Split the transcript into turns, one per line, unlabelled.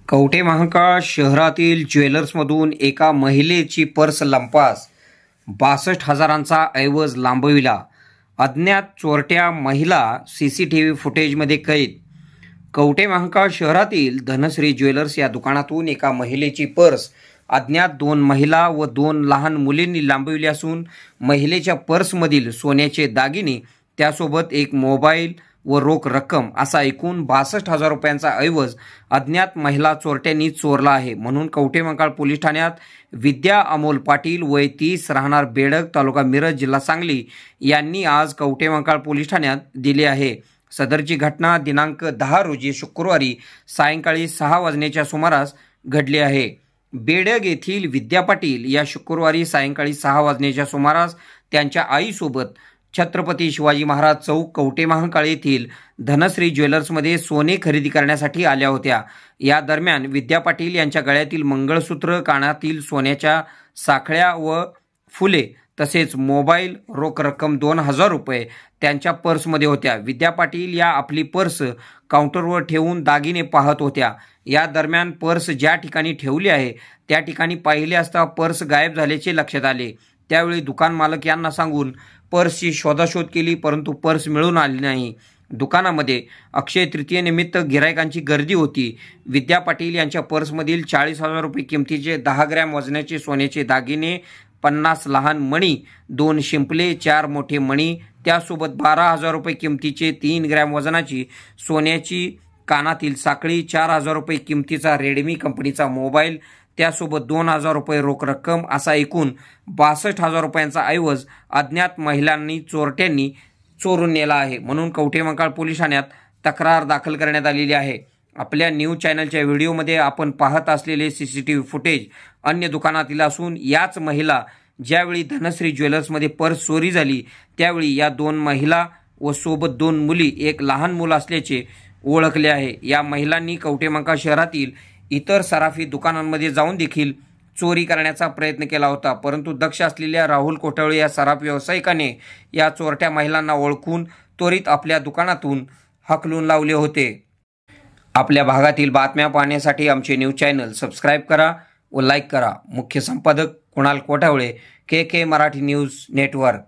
कवठे महांकाळ शहरातील ज्वेलर्समधून एका महिलेची पर्स लंपास 62,000चा ऐवज लांबविला. अज्ञात चोरट्या महिला सीसीटीव्ही फुटेजमध्ये कैद. कवठे महांकाळ शहरातील धनश्री ज्वेलर्स या दुकानातून एका महिलेची पर्स अज्ञात 2 महिला व 2 लहान मुलींनी लांबविली असून महिलेच्या पर्समधील सोन्याचे दागिने त्यासोबत एक मोबाईल व रोख रक्कम असा एकूण 62,000 रुपयांचा ऐवज अज्ञात महिला चोरट्यांनी चोरला आहे, म्हणून कवठे महांकाळ पोलीस ठाण्यात विद्या अमोल पाटील वय 30 राहणार बेडग तालुका मिरज जिल्हा सांगली यांनी आज कवठे महांकाळ पोलीस ठाण्यात दिले आहे. सदरची घटना दिनांक 10 रोजी शुक्रवारी सायंकाळी 6 वाजण्याच्या सुमारास घडली आहे. बेडग येथील विद्या पाटील या शुक्रवारी सायंकाळी 6 वाजण्याच्या सुमारास त्यांच्या आईसोबत छत्रपती शिवाजी महाराज चौक कवठे महांकाळ येथील धनश्री ज्वेलर्समध्ये सोने खरेदी करण्यासाठी आल्या होत्या. या दरम्यान विद्या पाटील यांच्या गळ्यातील मंगळसूत्र, कानातील सोन्याच्या साखळ्या व फुले तसेच मोबाईल, रोख रक्कम 2,000 रुपये त्यांच्या पर्समध्ये होत्या. विद्या पाटील या आपली पर्स काउंटरवर ठेवून दागिने पाहत होत्या. या दरम्यान पर्स ज्या ठिकाणी ठेवली आहे त्या ठिकाणी पाहिले असता पर्स गायब झाल्याचे लक्षात आले. त्यावेळी दुकान मालक यांना सांगून पर्सची शोधाशोध केली, परंतु पर्स मिळून आली नाही. दुकानामध्ये अक्षय तृतीयेनिमित्त गिरायकांची गर्दी होती. विद्या पाटील यांच्या पर्समधील 40,000 रुपये किमतीचे 10 ग्रॅम वजनाचे सोन्याचे दागिने, 50 लहान मणी, 2 शिंपले, 4 मोठे मणी, त्यासोबत 12,000 रुपये किमतीचे 3 ग्रॅम वजनाची सोन्याची कानातील साखळी, 4,000 रुपये किमतीचा रेडमी कंपनीचा मोबाईल, त्यासोबत 2,000 रुपये रोख रक्कम असा एकूण 62,000 रुपयांचा ऐवज अज्ञात महिलांनी चोरट्यांनी चोरून नेला आहे, म्हणून कवठे महांकाळ पोलीस ठाण्यात तक्रार दाखल करण्यात आलेली आहे. आपल्या न्यूज चॅनलच्या व्हिडिओमध्ये आपण पाहत असलेले सीसीटीव्ही फुटेज अन्य दुकानातील असून याच महिला ज्यावेळी धनश्री ज्वेलर्समध्ये पर्स चोरी झाली त्यावेळी या 2 महिला व सोबत 2 मुली, एक लहान मूल असल्याचे ओळखले आहे. या महिलांनी कवठे महांकाळ शहरातील इतर सराफी दुकानांमध्ये जाऊन देखील चोरी करण्याचा प्रयत्न केला होता, परंतु दक्ष असलेल्या राहुल कोठावळे या सराफ व्यावसायिकाने या चोरट्या महिलांना ओळखून त्वरित आपल्या दुकानातून हाकलून लावले होते. आपल्या भागातील बातम्या पाहण्यासाठी आमचे न्यूज चॅनल सबस्क्राईब करा व लाईक करा. मुख्य संपादक कुणाल कोठावळे, के मराठी न्यूज नेटवर्क.